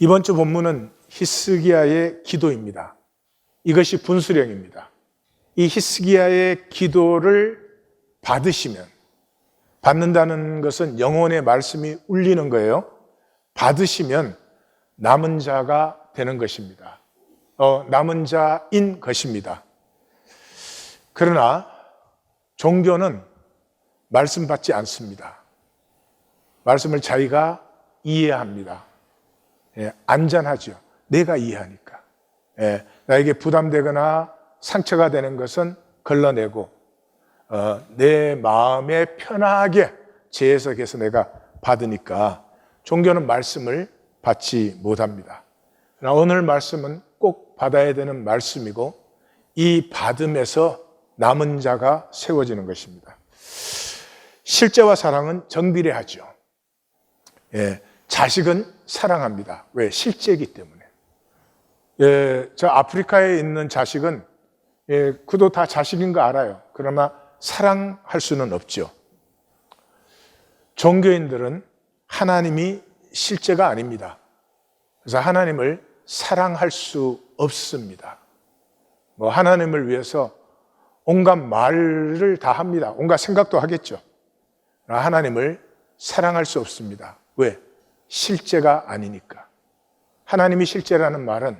이번 주 본문은 히스기야의 기도입니다. 이것이 분수령입니다. 이 히스기야의 기도를 받는다는 것은 영혼의 말씀이 울리는 거예요. 받으시면 남은 자가 되는 것입니다. 남은 자인 것입니다. 그러나 종교는 말씀 받지 않습니다. 말씀을 자기가 이해합니다. 안전하죠. 내가 이해하니까. 나에게 부담되거나 상처가 되는 것은 걸러내고 내 마음에 편하게 재해석해서 내가 받으니까 종교는 말씀을 받지 못합니다. 그러나 오늘 말씀은 꼭 받아야 되는 말씀이고 이 받음에서 남은 자가 세워지는 것입니다. 실제와 사랑은 정비례하죠. 자식은 사랑합니다. 왜? 실제이기 때문에. 저 아프리카에 있는 자식은 그도 다 자식인 거 알아요. 그러나 사랑할 수는 없죠. 종교인들은 하나님이 실제가 아닙니다. 그래서 하나님을 사랑할 수 없습니다. 하나님을 위해서 온갖 말을 다 합니다. 온갖 생각도 하겠죠. 하나님을 사랑할 수 없습니다. 왜? 실제가 아니니까. 하나님이 실제라는 말은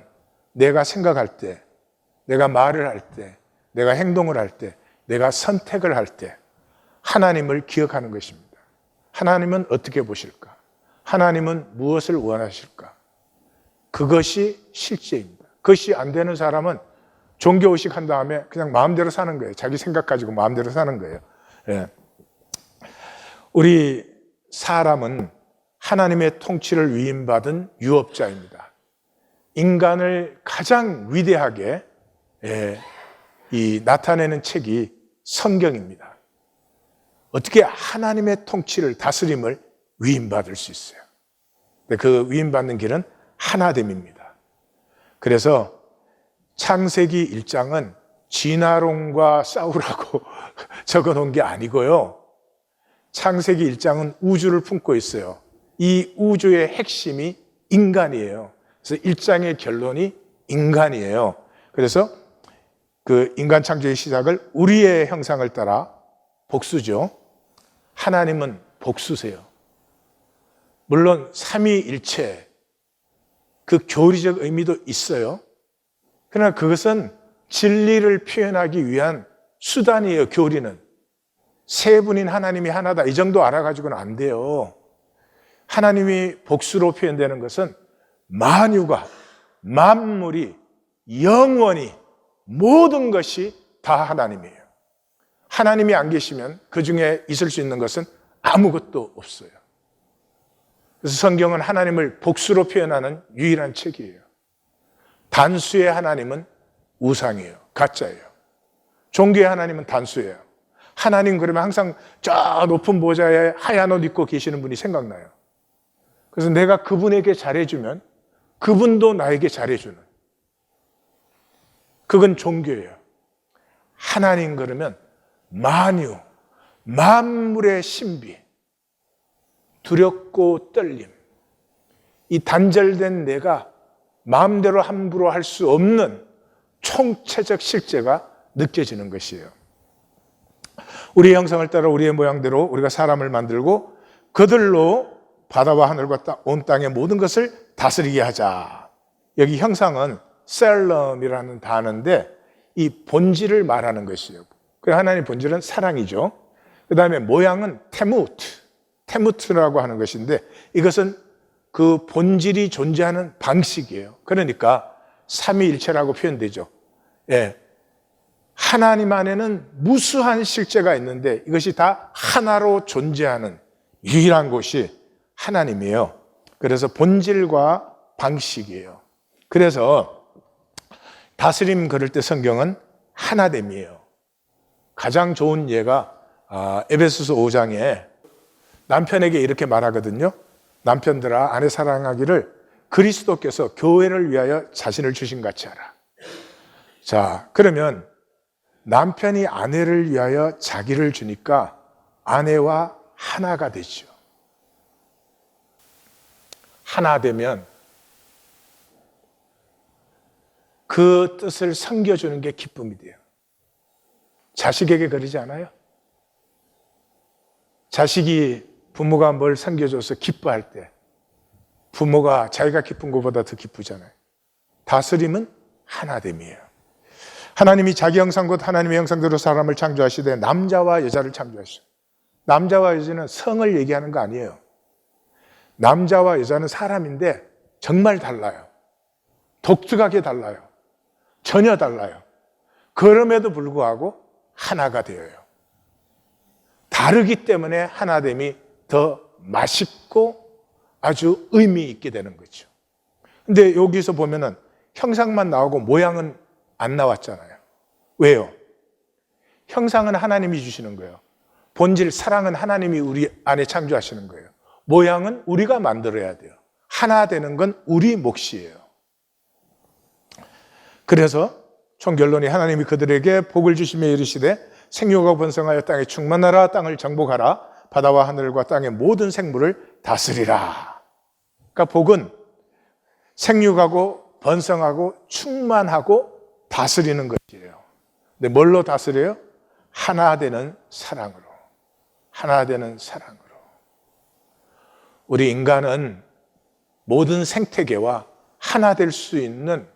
내가 생각할 때, 내가 말을 할 때, 내가 행동을 할 때, 내가 선택을 할 때 하나님을 기억하는 것입니다. 하나님은 어떻게 보실까? 하나님은 무엇을 원하실까? 그것이 실제입니다. 그것이 안 되는 사람은 종교의식 한 다음에 그냥 마음대로 사는 거예요. 자기 생각 가지고 마음대로 사는 거예요. 우리 사람은 하나님의 통치를 위임받은 유업자입니다. 인간을 가장 위대하게 나타내는 책이 성경입니다. 어떻게 하나님의 통치를, 다스림을 위임받을 수 있어요? 그 위임받는 길은 하나됨입니다. 그래서 창세기 1장은 진화론과 싸우라고 적어놓은 게 아니고요. 창세기 1장은 우주를 품고 있어요. 이 우주의 핵심이 인간이에요. 그래서 1장의 결론이 인간이에요. 그래서 그 인간 창조의 시작을 우리의 형상을 따라 복수죠. 하나님은 복수세요. 물론 삼위일체 그 교리적 의미도 있어요. 그러나 그것은 진리를 표현하기 위한 수단이에요. 교리는 세 분인 하나님이 하나다 이 정도 알아가지고는 안 돼요. 하나님이 복수로 표현되는 것은 만유가, 만물이, 영원히 모든 것이 다 하나님이에요. 하나님이 안 계시면 그 중에 있을 수 있는 것은 아무것도 없어요. 그래서 성경은 하나님을 복수로 표현하는 유일한 책이에요. 단수의 하나님은 우상이에요. 가짜예요. 종교의 하나님은 단수예요. 하나님 그러면 항상 저 높은 보좌에 하얀 옷 입고 계시는 분이 생각나요. 그래서 내가 그분에게 잘해주면 그분도 나에게 잘해주는, 그건 종교예요. 하나님 그러면 만유, 만물의 신비, 두렵고 떨림, 이 단절된 내가 마음대로 함부로 할 수 없는 총체적 실제가 느껴지는 것이에요. 우리의 형상을 따라 우리의 모양대로 우리가 사람을 만들고 그들로 바다와 하늘과 온 땅의 모든 것을 다스리게 하자. 여기 형상은 셀럼이라는 단어인데 이 본질을 말하는 것이에요. 그래서 하나님의 본질은 사랑이죠. 그 다음에 모양은 테무트라고 하는 것인데 이것은 그 본질이 존재하는 방식이에요. 그러니까 삼위일체라고 표현되죠. 하나님 안에는 무수한 실제가 있는데 이것이 다 하나로 존재하는 유일한 곳이 하나님이에요. 그래서 본질과 방식이에요. 그래서 다스림 그럴 때 성경은 하나됨이에요. 가장 좋은 예가 에베소서 5장에 남편에게 이렇게 말하거든요. 남편들아 아내 사랑하기를 그리스도께서 교회를 위하여 자신을 주신 같이 하라. 자, 그러면 남편이 아내를 위하여 자기를 주니까 아내와 하나가 되죠. 하나 되면 그 뜻을 섬겨주는 게 기쁨이 돼요. 자식에게 그러지 않아요? 자식이 부모가 뭘 섬겨줘서 기뻐할 때 부모가 자기가 기쁜 것보다 더 기쁘잖아요. 다스림은 하나됨이에요. 하나님이 자기 형상 곧 하나님의 형상대로 사람을 창조하시되 남자와 여자를 창조하시죠. 남자와 여자는 성을 얘기하는 거 아니에요. 남자와 여자는 사람인데 정말 달라요. 독특하게 달라요. 전혀 달라요. 그럼에도 불구하고 하나가 되어요. 다르기 때문에 하나됨이 더 맛있고 아주 의미 있게 되는 거죠. 근데 여기서 보면은 형상만 나오고 모양은 안 나왔잖아요. 왜요? 형상은 하나님이 주시는 거예요. 본질, 사랑은 하나님이 우리 안에 창조하시는 거예요. 모양은 우리가 만들어야 돼요. 하나 되는 건 우리 몫이에요. 그래서 총 결론이 하나님이 그들에게 복을 주시며 이르시되 생육하고 번성하여 땅에 충만하라, 땅을 정복하라, 바다와 하늘과 땅의 모든 생물을 다스리라. 그러니까 복은 생육하고 번성하고 충만하고 다스리는 것이에요. 근데 뭘로 다스려요? 하나 되는 사랑으로. 하나 되는 사랑으로. 우리 인간은 모든 생태계와 하나 될 수 있는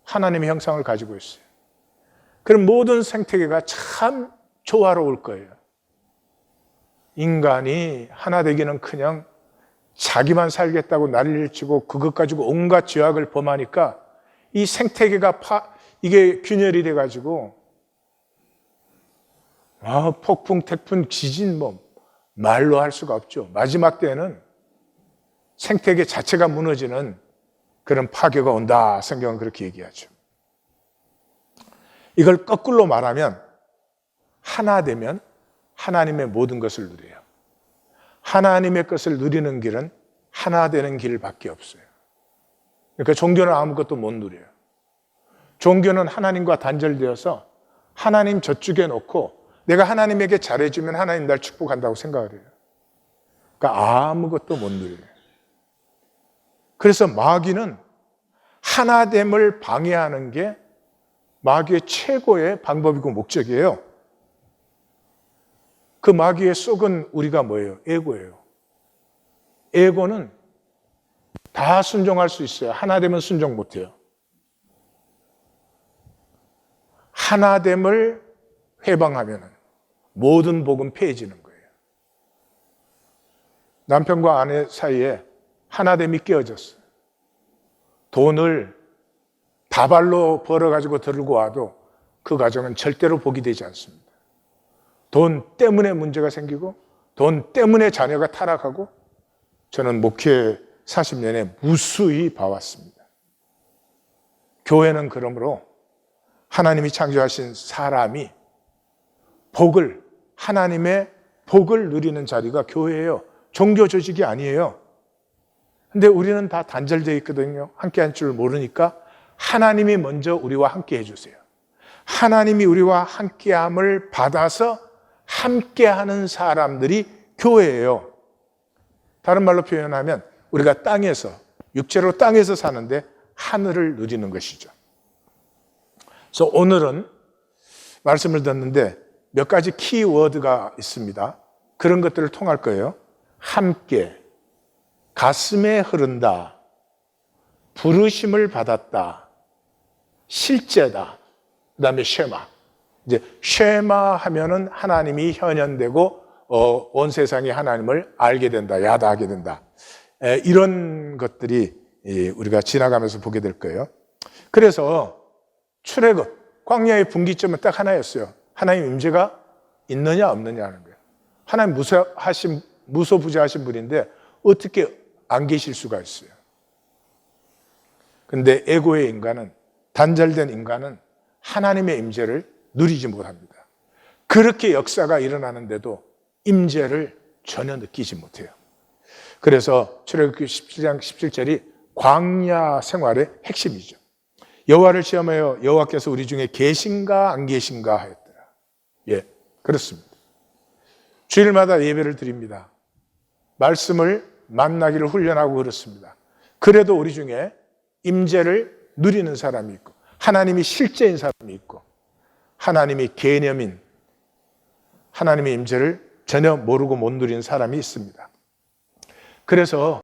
하나님의 형상을 가지고 있어요. 그럼 모든 생태계가 참 조화로울 거예요. 인간이 하나 되기는 그냥 자기만 살겠다고 난리를 치고 그것 가지고 온갖 죄악을 범하니까 이 생태계가 이게 균열이 돼가지고 폭풍, 태풍, 지진 말로 할 수가 없죠. 마지막 때에는 생태계 자체가 무너지는 그런 파괴가 온다. 성경은 그렇게 얘기하죠. 이걸 거꾸로 말하면 하나 되면 하나님의 모든 것을 누려요. 하나님의 것을 누리는 길은 하나 되는 길밖에 없어요. 그러니까 종교는 아무것도 못 누려요. 종교는 하나님과 단절되어서 하나님 저쪽에 놓고 내가 하나님에게 잘해주면 하나님 날 축복한다고 생각을 해요. 그러니까 아무것도 못 누려요. 그래서 마귀는 하나됨을 방해하는 게 마귀의 최고의 방법이고 목적이에요. 그 마귀의 속은 우리가 뭐예요? 에고예요. 에고는 다 순종할 수 있어요. 하나됨은 순종 못해요. 하나됨을 회방하면 모든 복은 폐해지는 거예요. 남편과 아내 사이에 하나됨이 깨어졌어요. 돈을 다발로 벌어가지고 들고 와도 그 가정은 절대로 복이 되지 않습니다. 돈 때문에 문제가 생기고 돈 때문에 자녀가 타락하고 저는 목회 40년에 무수히 봐왔습니다. 교회는 그러므로 하나님이 창조하신 사람이 하나님의 복을 누리는 자리가 교회예요. 종교 조직이 아니에요. 근데 우리는 다 단절되어 있거든요. 함께 할 줄 모르니까 하나님이 먼저 우리와 함께 해주세요. 하나님이 우리와 함께함을 받아서 함께하는 사람들이 교회예요. 다른 말로 표현하면 우리가 땅에서, 육체로 땅에서 사는데 하늘을 누리는 것이죠. 그래서 오늘은 말씀을 듣는데 몇 가지 키워드가 있습니다. 그런 것들을 통할 거예요. 함께, 가슴에 흐른다, 부르심을 받았다, 실제다, 그 다음에 쉐마. 이제 쉐마 하면은 하나님이 현현되고 온 세상이 하나님을 알게 된다, 야다하게 된다. 이런 것들이 우리가 지나가면서 보게 될 거예요. 그래서 출애굽, 광야의 분기점은 딱 하나였어요. 하나님 임재가 있느냐 없느냐 하는 거예요. 하나님 무소부재하신 분인데 어떻게 안 계실 수가 있어요. 근데 에고의 인간은, 단절된 인간은 하나님의 임재를 누리지 못합니다. 그렇게 역사가 일어나는데도 임재를 전혀 느끼지 못해요. 그래서 출애굽기 17장 17절이 광야 생활의 핵심이죠. 여호와를 시험하여 여호와께서 우리 중에 계신가 안 계신가 하였더라. 예, 그렇습니다. 주일마다 예배를 드립니다. 말씀을 만나기를 훈련하고 그렇습니다. 그래도 우리 중에 임재를 누리는 사람이 있고 하나님이 실제인 사람이 있고 하나님이 개념인 하나님의 임재를 전혀 모르고 못 누린 사람이 있습니다. 그래서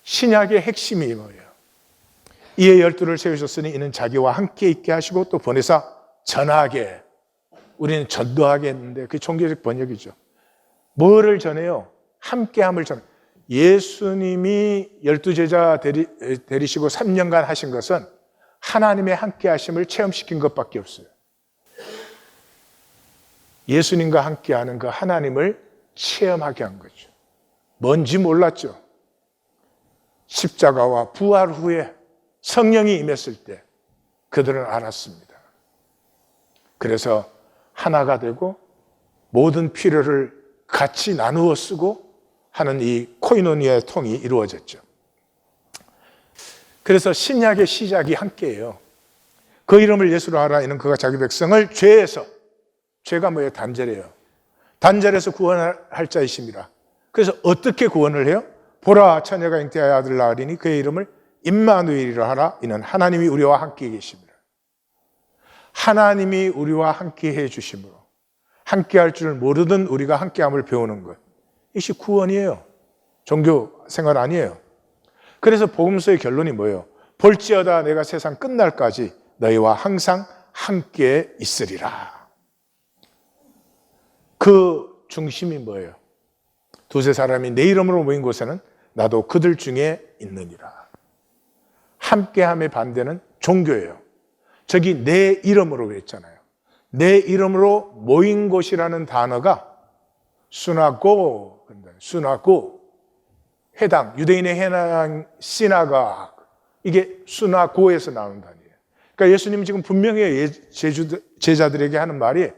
신약의 핵심이 뭐예요? 이에 12를 세우셨으니 이는 자기와 함께 있게 하시고 또 보내사 전하게, 우리는 전도하게 했는데 그게 종교적 번역이죠. 뭐를 전해요? 함께함을 전해요. 예수님이 12제자 데리시고 3년간 하신 것은 하나님의 함께하심을 체험시킨 것밖에 없어요. 예수님과 함께하는 그 하나님을 체험하게 한 거죠. 뭔지 몰랐죠. 십자가와 부활 후에 성령이 임했을 때 그들은 알았습니다. 그래서 하나가 되고 모든 필요를 같이 나누어 쓰고 하는 이 코이노니아의 통이 이루어졌죠. 그래서 신약의 시작이 함께예요. 그 이름을 예수로 하라. 이는 그가 자기 백성을 죄에서, 죄가 뭐예요? 단절이에요. 단절에서 구원할 자이십니다. 그래서 어떻게 구원을 해요? 보라, 처녀가 잉태하여 아들 낳으리니 그의 이름을 임마누엘이라 하라. 이는 하나님이 우리와 함께 계십니다. 하나님이 우리와 함께 해 주심으로 함께 할 줄 모르던 우리가 함께함을 배우는 것, 이것이 구원이에요. 종교 생활 아니에요. 그래서 복음서의 결론이 뭐예요? 볼지어다 내가 세상 끝날까지 너희와 항상 함께 있으리라. 그 중심이 뭐예요? 두세 사람이 내 이름으로 모인 곳에는 나도 그들 중에 있느니라. 함께함의 반대는 종교예요. 저기 내 이름으로 그랬잖아요. 내 이름으로 모인 곳이라는 단어가 수나고, 회당, 유대인의 회당 시나가, 이게 수나고에서 나오는 단어예요. 그러니까 예수님이 지금 분명히 제자들에게 하는 말이,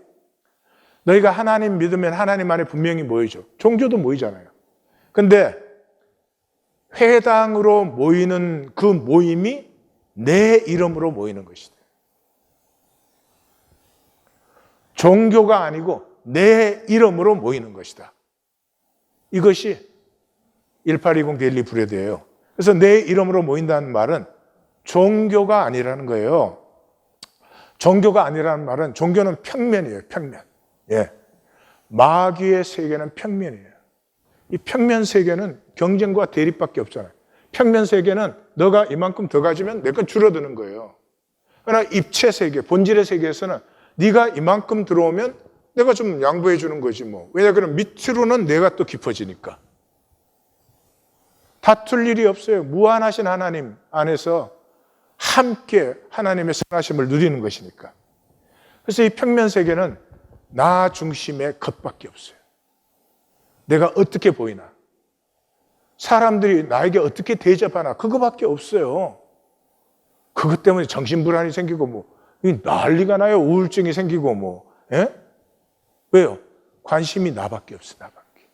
너희가 하나님 믿으면 하나님 안에 분명히 모이죠. 종교도 모이잖아요. 근데 회당으로 모이는 그 모임이 내 이름으로 모이는 것이다. 종교가 아니고 내 이름으로 모이는 것이다. 이것이 1820 데일리 브레드예요. 그래서 내 이름으로 모인다는 말은 종교가 아니라는 거예요. 종교가 아니라는 말은, 종교는 평면이에요. 평면. 예. 마귀의 세계는 평면이에요. 이 평면 세계는 경쟁과 대립밖에 없잖아요. 평면 세계는 너가 이만큼 더 가지면 내 건 줄어드는 거예요. 그러나 입체 세계, 본질의 세계에서는 네가 이만큼 들어오면 내가 좀 양보해 주는 거지 뭐. 왜냐하면 밑으로는 내가 또 깊어지니까. 다툴 일이 없어요. 무한하신 하나님 안에서 함께 하나님의 선하심을 누리는 것이니까. 그래서 이 평면 세계는 나 중심의 것밖에 없어요. 내가 어떻게 보이나, 사람들이 나에게 어떻게 대접하나, 그거밖에 없어요. 그것 때문에 정신불안이 생기고 뭐 난리가 나요. 우울증이 생기고 뭐. 예? 왜요? 관심이 나밖에 없어. 나밖에.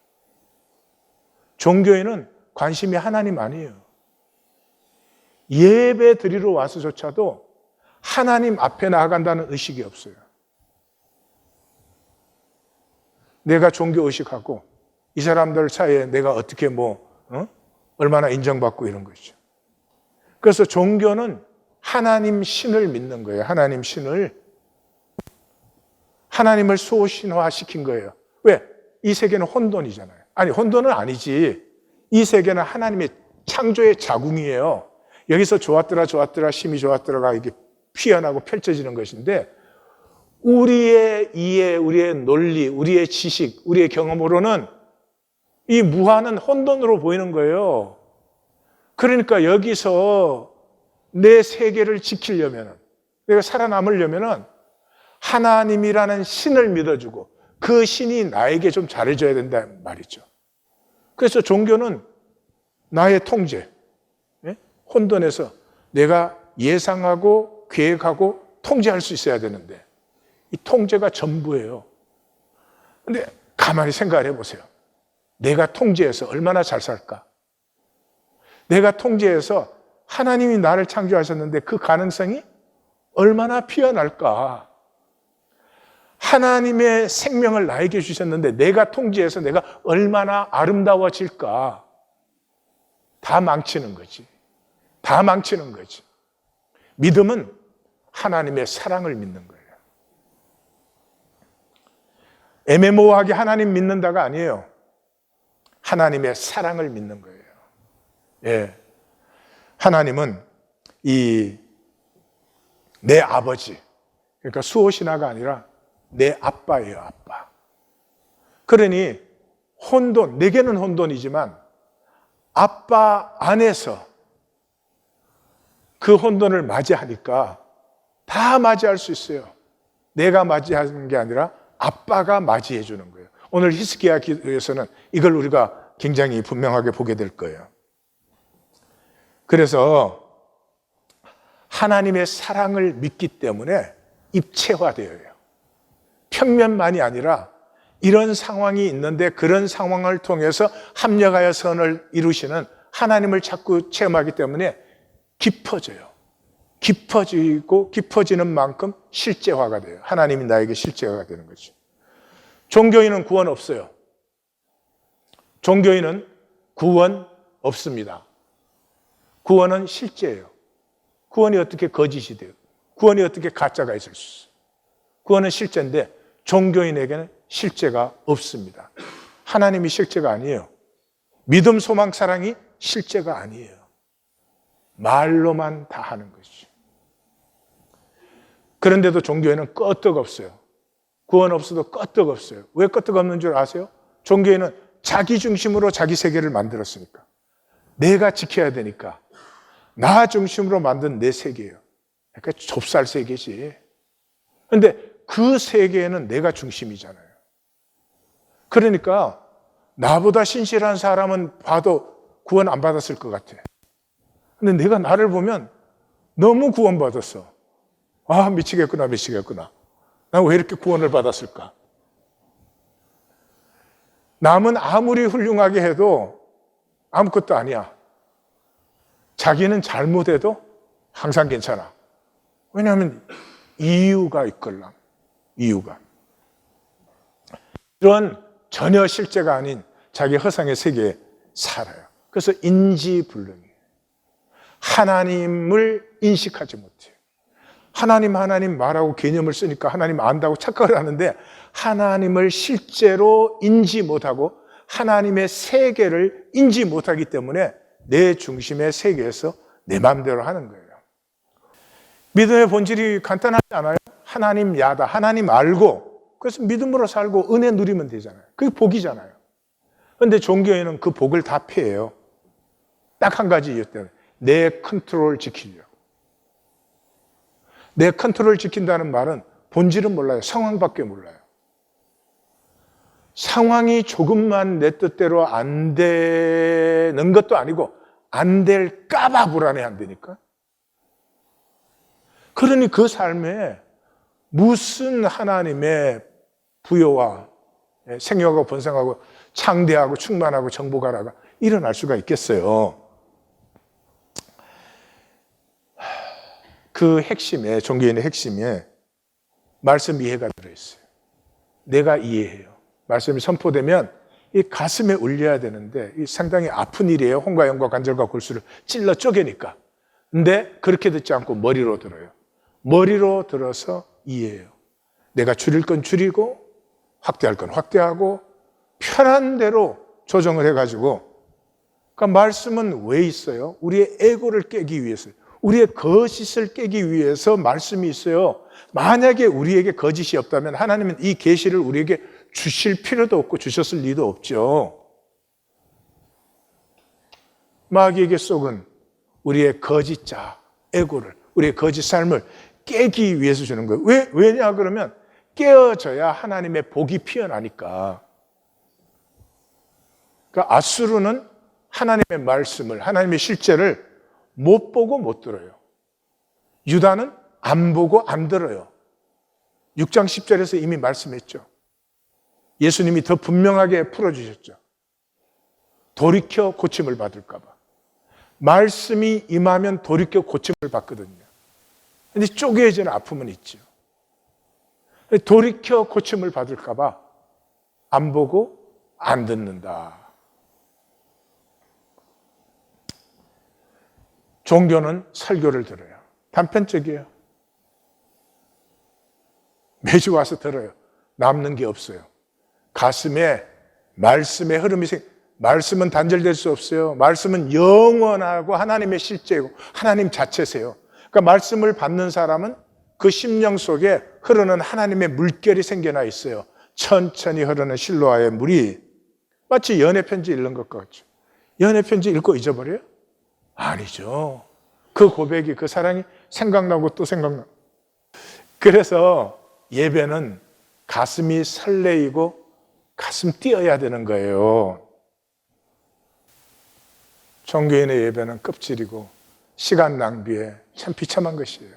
종교에는 관심이 하나님 아니에요. 예배 드리러 와서조차도 하나님 앞에 나아간다는 의식이 없어요. 내가 종교 의식하고 이 사람들 사이에 내가 어떻게 얼마나 인정받고 이런 거죠. 그래서 종교는 하나님 신을 믿는 거예요. 하나님 신을. 하나님을 수호신화시킨 거예요. 왜? 이 세계는 혼돈이잖아요. 아니, 혼돈은 아니지. 이 세계는 하나님의 창조의 자궁이에요. 여기서 좋았더라, 심히 좋았더라가 이게 피어나고 펼쳐지는 것인데, 우리의 이해, 우리의 논리, 우리의 지식, 우리의 경험으로는 이 무한은 혼돈으로 보이는 거예요. 그러니까 여기서 내 세계를 지키려면, 내가 살아남으려면 하나님이라는 신을 믿어주고 그 신이 나에게 좀 잘해줘야 된다는 말이죠. 그래서 종교는 나의 통제, 혼돈에서 내가 예상하고 계획하고 통제할 수 있어야 되는데 이 통제가 전부예요. 근데 가만히 생각을 해보세요. 내가 통제해서 얼마나 잘 살까? 내가 통제해서 하나님이 나를 창조하셨는데 그 가능성이 얼마나 피어날까? 하나님의 생명을 나에게 주셨는데 내가 통제해서 내가 얼마나 아름다워질까? 다 망치는 거지. 다 망치는 거지. 믿음은 하나님의 사랑을 믿는 거예요. 애매모호하게 하나님 믿는다가 아니에요. 하나님의 사랑을 믿는 거예요. 예. 하나님은 내 아버지, 그러니까 수호신화가 아니라 내 아빠예요, 아빠. 그러니 혼돈, 내게는 혼돈이지만 아빠 안에서 그 혼돈을 맞이하니까 다 맞이할 수 있어요. 내가 맞이하는 게 아니라 아빠가 맞이해 주는 거예요. 오늘 히스기야 기도에서는 이걸 우리가 굉장히 분명하게 보게 될 거예요. 그래서 하나님의 사랑을 믿기 때문에 입체화되어요. 평면만이 아니라 이런 상황이 있는데 그런 상황을 통해서 합력하여 선을 이루시는 하나님을 자꾸 체험하기 때문에 깊어져요. 깊어지고 깊어지는 만큼 실제화가 돼요. 하나님이 나에게 실제화가 되는 거죠. 종교인은 구원 없어요. 종교인은 구원 없습니다. 구원은 실제예요. 구원이 어떻게 거짓이 돼요? 구원이 어떻게 가짜가 있을 수 있어요? 구원은 실제인데 종교인에게는 실제가 없습니다. 하나님이 실제가 아니에요. 믿음, 소망, 사랑이 실제가 아니에요. 말로만 다 하는 것이죠. 그런데도 종교에는 끄떡없어요. 구원 없어도 끄떡없어요. 왜 끄떡없는 줄 아세요? 종교에는 자기 중심으로 자기 세계를 만들었으니까. 내가 지켜야 되니까. 나 중심으로 만든 내 세계예요. 그러니까 좁쌀 세계지. 그런데 그 세계에는 내가 중심이잖아요. 그러니까 나보다 신실한 사람은 봐도 구원 안 받았을 것 같아. 근데 내가 나를 보면 너무 구원받았어. 아, 미치겠구나, 미치겠구나. 난 왜 이렇게 구원을 받았을까? 남은 아무리 훌륭하게 해도 아무것도 아니야. 자기는 잘못해도 항상 괜찮아. 왜냐하면 이유가 있걸랑. 이유가. 이런 전혀 실제가 아닌 자기 허상의 세계에 살아요. 그래서 인지불능이에요. 하나님을 인식하지 못해요. 하나님 말하고 개념을 쓰니까 하나님 안다고 착각을 하는데 하나님을 실제로 인지 못하고 하나님의 세계를 인지 못하기 때문에 내 중심의 세계에서 내 마음대로 하는 거예요. 믿음의 본질이 간단하지 않아요? 하나님 야다, 하나님 알고 그래서 믿음으로 살고 은혜 누리면 되잖아요. 그게 복이잖아요. 그런데 종교에는 그 복을 다 피해요. 딱 한 가지 이유 때문에 내 컨트롤 지키려고. 내 컨트롤 지킨다는 말은 본질은 몰라요. 상황밖에 몰라요. 상황이 조금만 내 뜻대로 안 되는 것도 아니고 안 될까 봐 불안해 한다니까. 그러니 그 삶에 무슨 하나님의 부여와 생육하고 번성하고 창대하고 충만하고 정복하라가 일어날 수가 있겠어요. 그 핵심에, 종교인의 핵심에 말씀 이해가 들어있어요. 내가 이해해요. 말씀이 선포되면 이 가슴에 울려야 되는데 이 상당히 아픈 일이에요. 혼과 영과 관절과 골수를 찔러 쪼개니까. 근데 그렇게 듣지 않고 머리로 들어요. 머리로 들어서 이해해요. 내가 줄일 건 줄이고 확대할 건 확대하고 편한 대로 조정을 해가지고. 그러니까 말씀은 왜 있어요? 우리의 에고를 깨기 위해서요. 우리의 거짓을 깨기 위해서 말씀이 있어요. 만약에 우리에게 거짓이 없다면 하나님은 이 계시를 우리에게 주실 필요도 없고 주셨을 리도 없죠. 마귀에게 속은 우리의 거짓자, 에고를, 우리의 거짓 삶을 깨기 위해서 주는 거예요. 왜냐 그러면 깨어져야 하나님의 복이 피어나니까. 그러니까 아수르는 하나님의 말씀을, 하나님의 실제를 못 보고 못 들어요. 유다는 안 보고 안 들어요. 6장 10절에서 이미 말씀했죠. 예수님이 더 분명하게 풀어주셨죠. 돌이켜 고침을 받을까 봐. 말씀이 임하면 돌이켜 고침을 받거든요. 근데 쪼개지는 아픔은 있죠. 돌이켜 고침을 받을까 봐 안 보고 안 듣는다. 종교는 설교를 들어요. 단편적이에요. 매주 와서 들어요. 남는 게 없어요. 가슴에 말씀의 흐름이 말씀은 단절될 수 없어요. 말씀은 영원하고 하나님의 실제고 하나님 자체세요. 그러니까 말씀을 받는 사람은 그 심령 속에 흐르는 하나님의 물결이 생겨나 있어요. 천천히 흐르는 실로아의 물이 마치 연애 편지 읽는 것 같죠. 연애 편지 읽고 잊어버려요? 아니죠. 그 고백이, 그 사랑이 생각나고 또 생각나고. 그래서 예배는 가슴이 설레이고 가슴 뛰어야 되는 거예요. 종교인의 예배는 껍질이고 시간 낭비에 참 비참한 것이에요.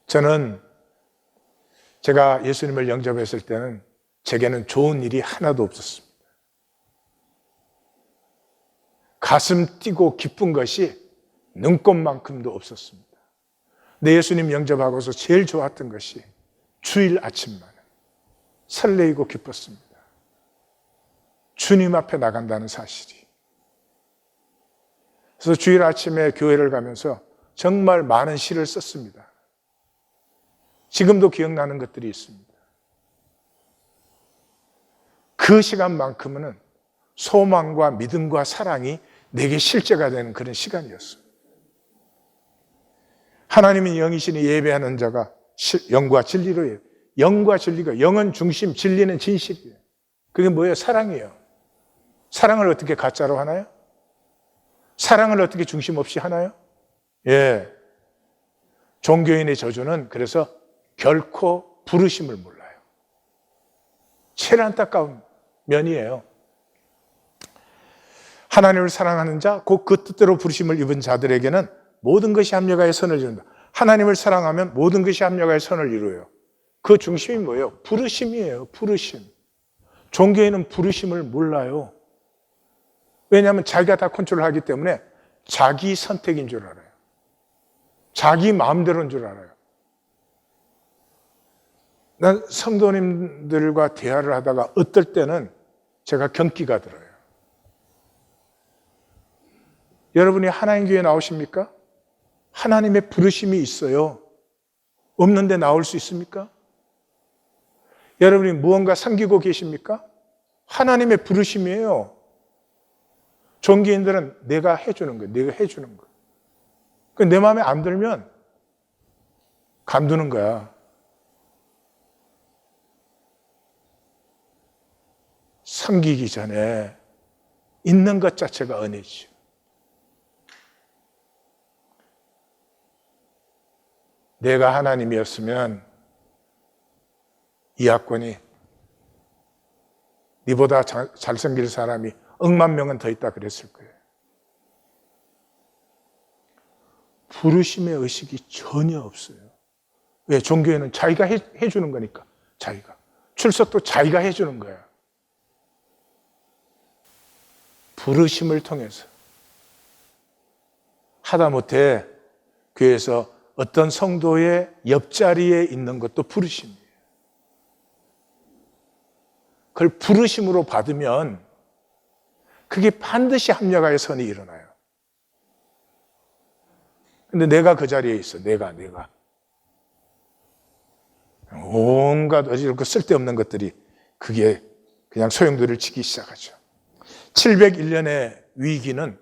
저는 제가 예수님을 영접했을 때는 제게는 좋은 일이 하나도 없었습니다. 가슴 뛰고 기쁜 것이 눈꽃만큼도 없었습니다. 내 예수님 영접하고서 제일 좋았던 것이 주일 아침만 설레이고 기뻤습니다. 주님 앞에 나간다는 사실이. 그래서 주일 아침에 교회를 가면서 정말 많은 시를 썼습니다. 지금도 기억나는 것들이 있습니다. 그 시간만큼은 소망과 믿음과 사랑이 내게 실제가 되는 그런 시간이었어요. 하나님은 영이시니 예배하는 자가 영과 진리로 예배. 영과 진리가, 영은 중심, 진리는 진실이에요. 그게 뭐예요? 사랑이에요. 사랑을 어떻게 가짜로 하나요? 사랑을 어떻게 중심 없이 하나요? 예. 종교인의 저주는 그래서 결코 부르심을 몰라요. 제일 안타까운 면이에요. 하나님을 사랑하는 자, 곧 그 뜻대로 부르심을 입은 자들에게는 모든 것이 합력하여 선을 이룬다. 하나님을 사랑하면 모든 것이 합력하여 선을 이루어요. 그 중심이 뭐예요? 부르심이에요. 부르심. 종교인은 부르심을 몰라요. 왜냐하면 자기가 다 컨트롤하기 때문에 자기 선택인 줄 알아요. 자기 마음대로인 줄 알아요. 난 성도님들과 대화를 하다가 어떨 때는 제가 경기가 들어요. 여러분이 하나님 교회 나오십니까? 하나님의 부르심이 있어요. 없는데 나올 수 있습니까? 여러분이 무언가 섬기고 계십니까? 하나님의 부르심이에요. 종교인들은 내가 해주는 거예요. 내가 해주는 거예요. 내 마음에 안 들면 간두는 거야. 섬기기 전에 있는 것 자체가 은혜죠. 내가 하나님이었으면 이 학권이 네보다 잘생길 사람이 100만 명은 더 있다 그랬을 거예요. 부르심의 의식이 전혀 없어요. 왜? 종교에는 자기가 해주는 거니까. 자기가. 출석도 자기가 해주는 거야. 부르심을 통해서. 하다못해 교회에서 어떤 성도의 옆자리에 있는 것도 부르심이에요. 그걸 부르심으로 받으면 그게 반드시 합력하여 선이 일어나요. 근데 내가 그 자리에 있어. 내가. 온갖 어지럽고 쓸데없는 것들이 그게 그냥 소용돌이를 치기 시작하죠. 701년의 위기는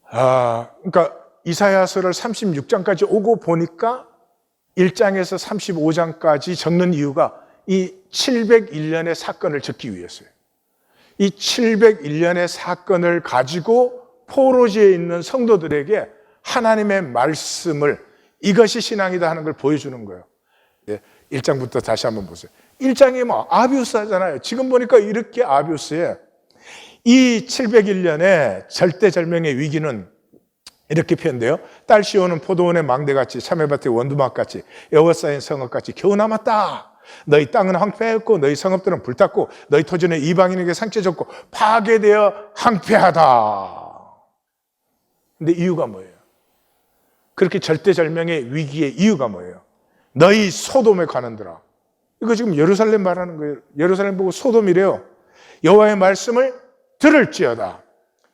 그러니까 이사야서를 36장까지 오고 보니까 1장에서 35장까지 적는 이유가 이 701년의 사건을 적기 위해서요. 이 701년의 사건을 가지고 포로지에 있는 성도들에게 하나님의 말씀을 이것이 신앙이다 하는 걸 보여주는 거예요. 1장부터 다시 한번 보세요. 1장이 아비우스잖아요. 지금 보니까 이렇게 아비우스에 이 701년의 절대절명의 위기는 이렇게 표현돼요. 딸 시온은 포도원의 망대같이 참외밭의 원두막같이 에워싸인 성읍같이 겨우 남았다. 너희 땅은 황폐했고 너희 성읍들은 불탔고 너희 토지는 이방인에게 상처 줬고 파괴되어 황폐하다. 근데 이유가 뭐예요? 그렇게 절대절명의 위기의 이유가 뭐예요? 너희 소돔에 관한들아. 이거 지금 예루살렘 말하는 거예요. 예루살렘 보고 소돔이래요. 여호와의 말씀을 들을지어다.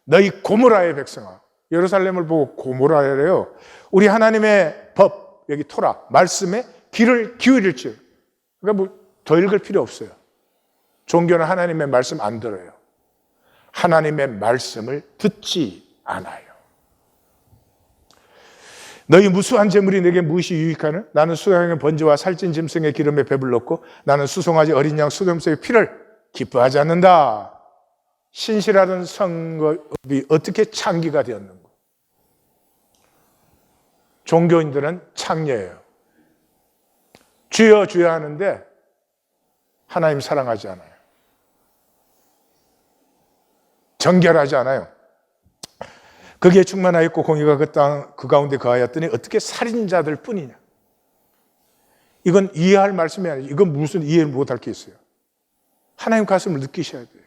너희 고모라의 백성아. 예루살렘을 보고 고모라래요. 우리 하나님의 법, 여기 토라, 말씀에 귀를 기울일지. 그러니까 뭐 더 읽을 필요 없어요. 종교는 하나님의 말씀 안 들어요. 하나님의 말씀을 듣지 않아요. 너희 무수한 재물이 내게 무엇이 유익하는? 나는 수양의 번제와 살찐 짐승의 기름에 배불렀고 나는 수송아지 어린 양 수염소의 피를 기뻐하지 않는다. 신실하던 성읍이 어떻게 창기가 되었는가? 종교인들은 창녀예요. 주여 주여 하는데 하나님 사랑하지 않아요. 정결하지 않아요. 거기에 충만하였고 공의가 그 가운데 거하였더니 어떻게 살인자들 뿐이냐. 이건 이해할 말씀이 아니죠. 이건 무슨 이해 못할 게 있어요. 하나님 가슴을 느끼셔야 돼요.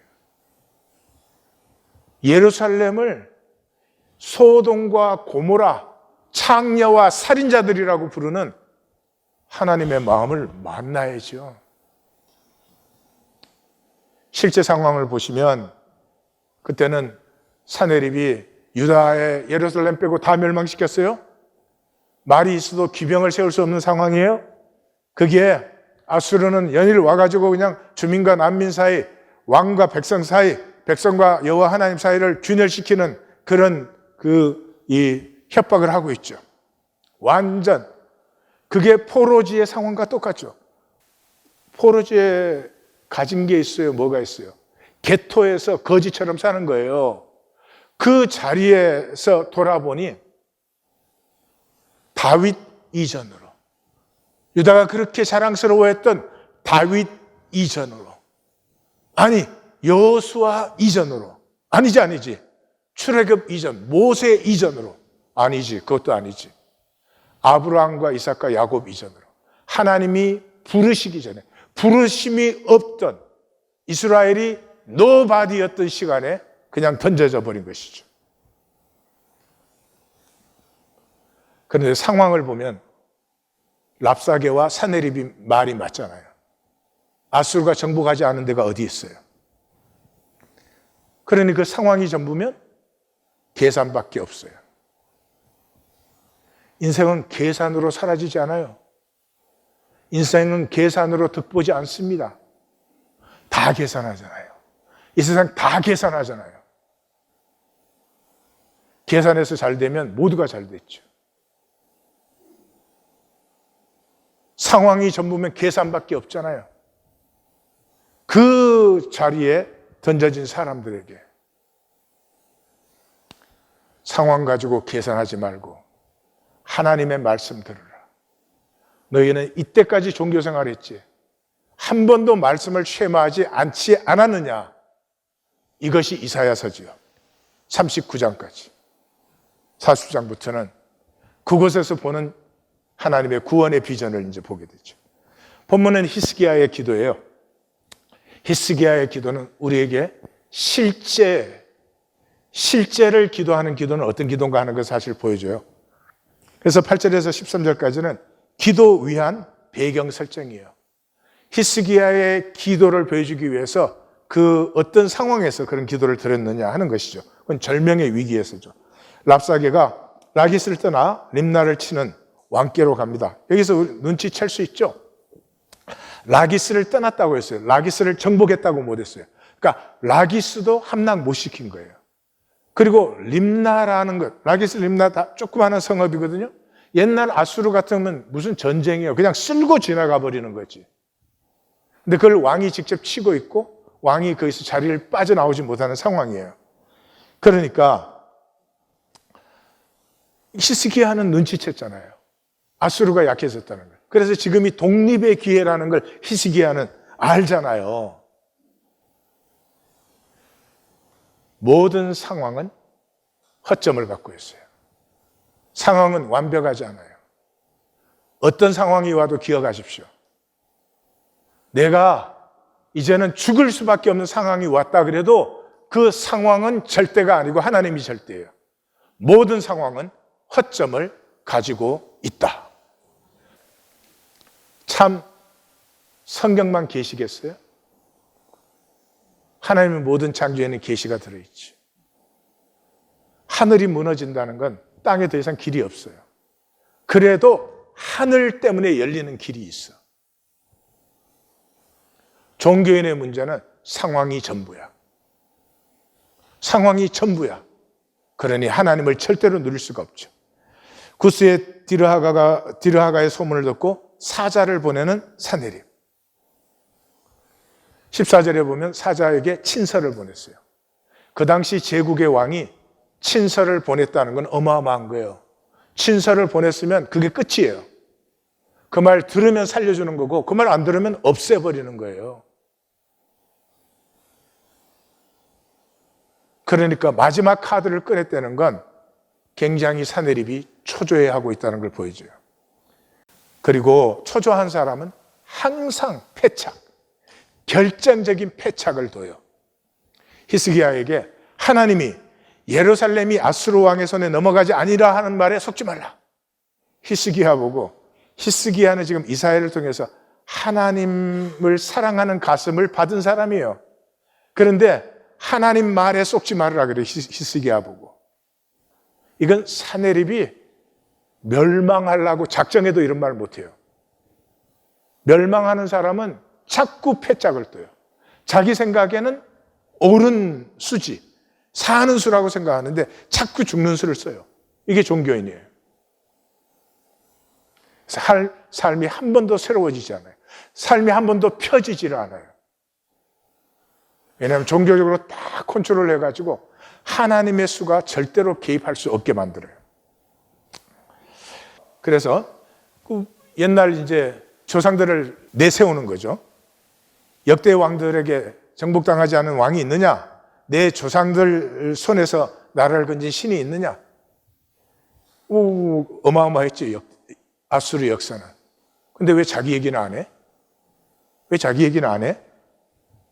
예루살렘을 소돔과 고모라, 창녀와 살인자들이라고 부르는 하나님의 마음을 만나야죠. 실제 상황을 보시면 그때는 사내립이 유다의 예루살렘 빼고 다 멸망시켰어요. 말이 있어도 기병을 세울 수 없는 상황이에요. 거기에 아수르는 연일 와가지고 그냥 주민과 난민 사이, 왕과 백성 사이, 백성과 여호와 하나님 사이를 균열시키는 그런 이 협박을 하고 있죠. 완전 그게 포로지의 상황과 똑같죠. 포로지에 가진 게 있어요. 뭐가 있어요? 게토에서 거지처럼 사는 거예요. 그 자리에서 돌아보니 다윗 이전으로, 유다가 그렇게 자랑스러워했던 다윗 이전으로, 아니 여호수아 이전으로, 아니지 출애굽 이전, 모세 이전으로, 아니지, 그것도 아니지, 아브라함과 이삭과 야곱 이전으로, 하나님이 부르시기 전에 부르심이 없던 이스라엘이 노바디였던 시간에 그냥 던져져 버린 것이죠. 그런데 상황을 보면 랍사게와 사네립이 말이 맞잖아요. 아수르가 정복하지 않은 데가 어디 있어요? 그러니 그 상황이 전부면 계산밖에 없어요. 인생은 계산으로 사라지지 않아요. 인생은 계산으로 득보지 않습니다. 다 계산하잖아요. 이 세상 다 계산하잖아요. 계산해서 잘 되면 모두가 잘 됐죠. 상황이 전부면 계산밖에 없잖아요. 그 자리에 던져진 사람들에게 상황 가지고 계산하지 말고 하나님의 말씀 들으라. 너희는 이때까지 종교생활했지 한 번도 말씀을 쉐마하지 않았느냐. 이것이 이사야서지요. 39장까지. 40장부터는 그곳에서 보는 하나님의 구원의 비전을 이제 보게 되죠. 본문은 히스기야의 기도예요. 히스기야의 기도는 우리에게 실제를 기도하는 기도는 어떤 기도인가 하는 것을 사실 보여줘요. 그래서 8절에서 13절까지는 기도 위한 배경 설정이에요. 히스기야의 기도를 보여주기 위해서 그 어떤 상황에서 그런 기도를 드렸느냐 하는 것이죠. 그건 절명의 위기에서죠. 랍사게가 라기스를 떠나 림나를 치는 왕께로 갑니다. 여기서 눈치챌 수 있죠. 라기스를 떠났다고 했어요. 라기스를 정복했다고 못했어요. 그러니까 라기스도 함락 못 시킨 거예요. 그리고 림나라는 것, 라기스 림나 다 조그마한 성읍이거든요. 옛날 아수르 같으면 무슨 전쟁이에요. 그냥 쓸고 지나가 버리는 거지. 근데 그걸 왕이 직접 치고 있고 왕이 거기서 자리를 빠져나오지 못하는 상황이에요. 그러니까 히스기야는 눈치챘잖아요. 아수르가 약해졌다는 걸. 그래서 지금 이 독립의 기회라는 걸 히스기야는 알잖아요. 모든 상황은 허점을 갖고 있어요. 상황은 완벽하지 않아요. 어떤 상황이 와도 기억하십시오. 내가 이제는 죽을 수밖에 없는 상황이 왔다 그래도 그 상황은 절대가 아니고 하나님이 절대예요. 모든 상황은 허점을 가지고 있다. 참 성경만 계시겠어요? 하나님의 모든 창조에는 계시가 들어있지. 하늘이 무너진다는 건 땅에 더 이상 길이 없어요. 그래도 하늘 때문에 열리는 길이 있어. 종교인의 문제는 상황이 전부야. 상황이 전부야. 그러니 하나님을 절대로 누릴 수가 없죠. 구스의 디르하가의 소문을 듣고 사자를 보내는 사내립. 14절에 보면 사자에게 친서를 보냈어요. 그 당시 제국의 왕이 친서를 보냈다는 건 어마어마한 거예요. 친서를 보냈으면 그게 끝이에요. 그 말 들으면 살려주는 거고 그 말 안 들으면 없애버리는 거예요. 그러니까 마지막 카드를 꺼냈다는 건 굉장히 사내립이 초조해하고 있다는 걸 보여줘요. 그리고 초조한 사람은 항상 패착, 결정적인 패착을 둬요. 히스기야에게 하나님이 예루살렘이 아수르 왕의 손에 넘어가지 아니라 하는 말에 속지 말라. 히스기야 보고, 히스기야는 지금 이사야를 통해서 하나님을 사랑하는 가슴을 받은 사람이에요. 그런데 하나님 말에 속지 말으라 그래, 히스기야 보고. 이건 사내립이 멸망하려고 작정해도 이런 말 못해요. 멸망하는 사람은 자꾸 패짝을 떠요. 자기 생각에는 옳은 수지, 사는 수라고 생각하는데 자꾸 죽는 수를 써요. 이게 종교인이에요. 삶이 한 번도 새로워지지 않아요. 삶이 한 번도 펴지지를 않아요. 왜냐하면 종교적으로 딱 컨트롤 해가지고 하나님의 수가 절대로 개입할 수 없게 만들어요. 그래서 옛날 이제 조상들을 내세우는 거죠. 역대 왕들에게 정복당하지 않은 왕이 있느냐? 내 조상들 손에서 나라를 건진 신이 있느냐? 어마어마했죠, 아수르 역사는. 근데 왜 자기 얘기는 안 해? 왜 자기 얘기는 안 해?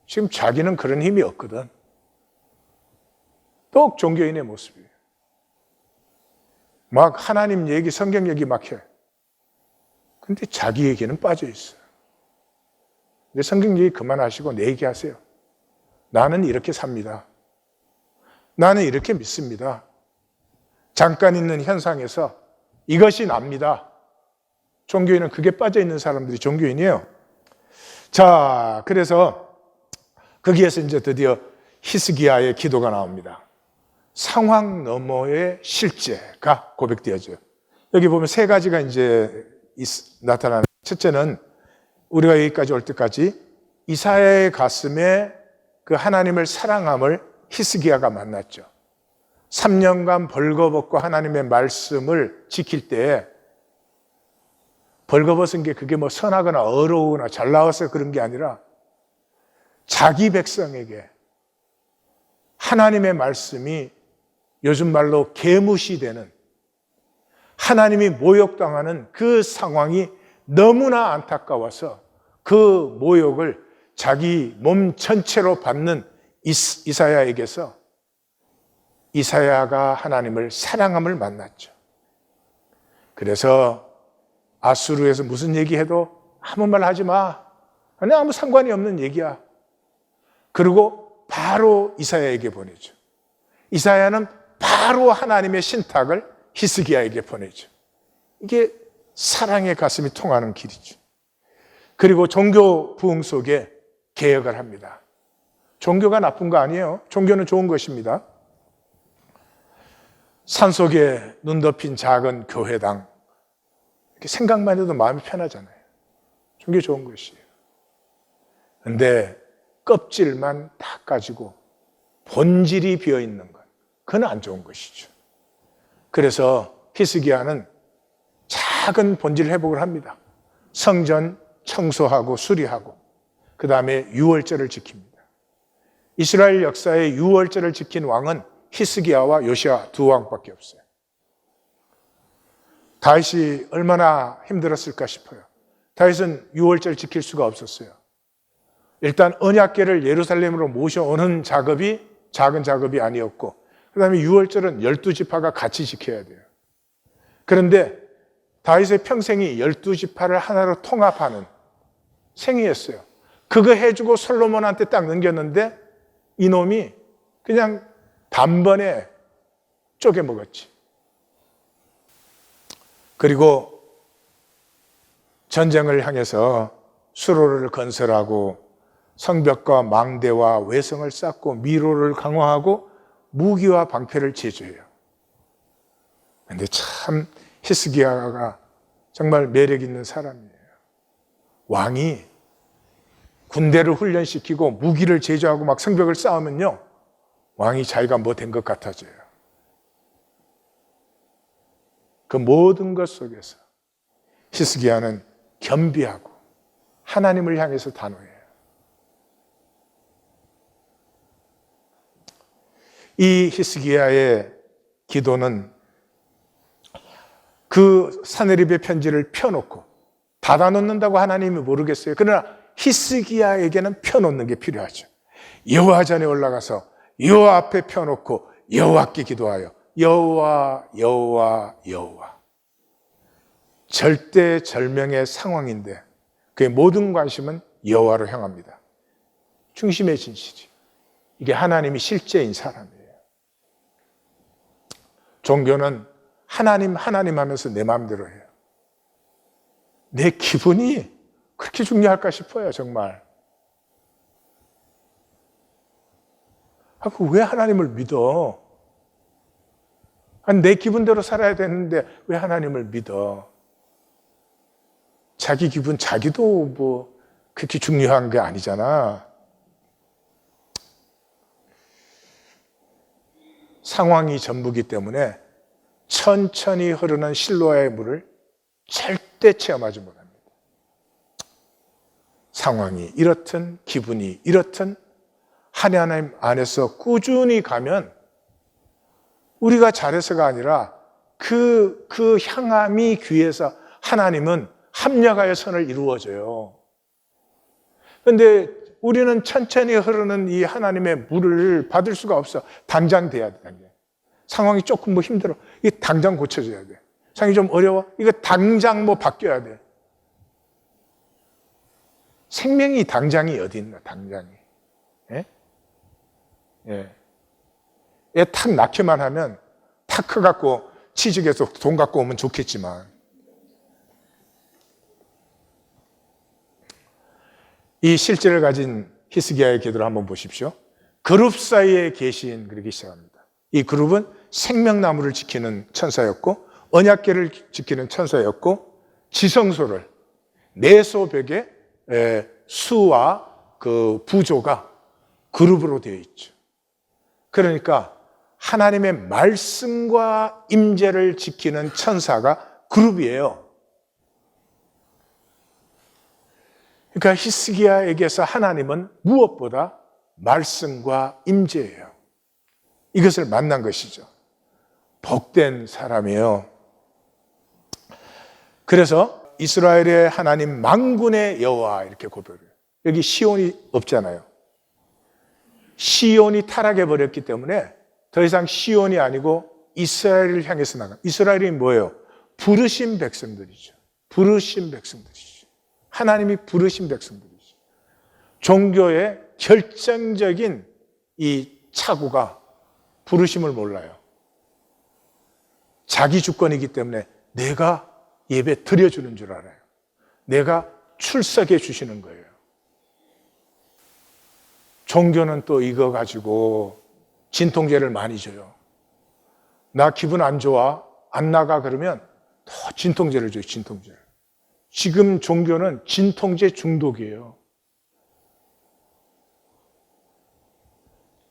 지금 자기는 그런 힘이 없거든. 또 종교인의 모습이에요. 막 하나님 얘기, 성경 얘기 막 해. 근데 자기 얘기는 빠져 있어요. 근데 성경 얘기 그만하시고 내 얘기 하세요. 나는 이렇게 삽니다. 나는 이렇게 믿습니다. 잠깐 있는 현상에서 이것이 납니다. 종교인은 그게 빠져 있는 사람들이 종교인이에요. 자, 그래서 거기에서 이제 드디어 히스기야의 기도가 나옵니다. 상황 너머의 실제가 고백되어져요. 여기 보면 세 가지가 이제 나타나는. 첫째는 우리가 여기까지 올 때까지 이사야의 가슴에 그 하나님을 사랑함을 히스기야가 만났죠. 3년간 벌거벗고 하나님의 말씀을 지킬 때 벌거벗은 게 그게 뭐 선하거나 어려우거나 잘 나와서 그런 게 아니라 자기 백성에게 하나님의 말씀이 요즘 말로 개무시되는, 하나님이 모욕당하는 그 상황이 너무나 안타까워서 그 모욕을 자기 몸 전체로 받는 이사야에게서 이사야가 하나님을 사랑함을 만났죠. 그래서 아수르에서 무슨 얘기해도 아무 말 하지 마. 아니, 아무 상관이 없는 얘기야. 그리고 바로 이사야에게 보내죠. 이사야는 바로 하나님의 신탁을 히스기야에게 보내죠. 이게 사랑의 가슴이 통하는 길이죠. 그리고 종교 부흥 속에 개혁을 합니다. 종교가 나쁜 거 아니에요. 종교는 좋은 것입니다. 산속에 눈 덮인 작은 교회당, 이렇게 생각만 해도 마음이 편하잖아요. 종교 좋은 것이에요. 그런데 껍질만 다 가지고 본질이 비어있는 것, 그건 안 좋은 것이죠. 그래서 히스기야는 작은 본질 회복을 합니다. 성전 청소하고 수리하고 그 다음에 유월절을 지킵니다. 이스라엘 역사에 유월절을 지킨 왕은 히스기야와 요시야 두 왕밖에 없어요. 다윗이 얼마나 힘들었을까 싶어요. 다윗은 유월절 지킬 수가 없었어요. 일단 언약궤를 예루살렘으로 모셔오는 작업이 작은 작업이 아니었고, 그 다음에 유월절은 12지파가 같이 지켜야 돼요. 그런데 다윗의 평생이 12지파를 하나로 통합하는 생이었어요. 그거 해주고 솔로몬한테 딱 넘겼는데 이놈이 그냥 단번에 쪼개 먹었지. 그리고 전쟁을 향해서 수로를 건설하고 성벽과 망대와 외성을 쌓고 미로를 강화하고 무기와 방패를 제조해요. 그런데 참 히스기야가 정말 매력 있는 사람이에요. 왕이 군대를 훈련시키고 무기를 제조하고 막 성벽을 쌓으면요, 왕이 자기가 뭐 된 것 같아져요. 그 모든 것 속에서 히스기야는 겸비하고 하나님을 향해서 단호해요. 이 히스기야의 기도는 그 사네립의 편지를 펴놓고 닫아놓는다고 하나님이 모르겠어요. 그러나 히스기야에게는 펴놓는 게 필요하죠. 여호와 전에 올라가서 여호와 앞에 펴놓고 여호와께 기도하여 여호와 여호와 여호와. 절대절명의 상황인데 그의 모든 관심은 여호와로 향합니다. 중심의 진실이. 이게 하나님이 실제인 사람이에요. 종교는 하나님 하면서 내 마음대로 해요. 내 기분이 그렇게 중요할까 싶어요, 정말. 왜 하나님을 믿어? 내 기분대로 살아야 되는데 왜 하나님을 믿어? 자기 기분, 자기도 뭐 그렇게 중요한 게 아니잖아. 상황이 전부기 때문에 천천히 흐르는 실로아의 물을 절대 체험하지 못합니다. 상황이 이렇든 기분이 이렇든 하나님 안에서 꾸준히 가면 우리가 잘해서가 아니라 그 향함이 귀해서 하나님은 합력하여 선을 이루어져요. 그런데 우리는 천천히 흐르는 이 하나님의 물을 받을 수가 없어. 당장 돼야 돼. 당장. 상황이 조금 뭐 힘들어. 이게 당장 고쳐져야 돼. 상황이 좀 어려워. 이거 당장 뭐 바뀌어야 돼. 생명이 당장이 어디 있나, 당장이. 예? 예. 애 탁 낳기만 하면 탁 커갖고 취직해서 돈 갖고 오면 좋겠지만 이 실제를 가진 히스기야의 기도를 한번 보십시오. 그룹 사이에 계신 그러기 시작합니다. 이 그룹은 생명나무를 지키는 천사였고 언약궤를 지키는 천사였고 지성소를 내소벽에 수와 그 부조가 그룹으로 되어 있죠. 그러니까 하나님의 말씀과 임재를 지키는 천사가 그룹이에요. 그러니까 히스기야에게서 하나님은 무엇보다 말씀과 임재예요. 이것을 만난 것이죠. 복된 사람이에요. 그래서 이스라엘의 하나님 만군의 여호와 이렇게 고백해요. 여기 시온이 없잖아요. 시온이 타락해버렸기 때문에 더 이상 시온이 아니고 이스라엘을 향해서 나가. 이스라엘이 뭐예요? 부르신 백성들이죠. 부르신 백성들이죠. 하나님이 부르신 백성들이죠. 종교의 결정적인 이 착오가 부르심을 몰라요. 자기 주권이기 때문에 내가 예배 드려주는 줄 알아요. 내가 출석해 주시는 거예요. 종교는 또 이거 가지고 진통제를 많이 줘요. 나 기분 안 좋아, 안 나가 그러면 더 진통제를 줘요, 진통제를. 지금 종교는 진통제 중독이에요.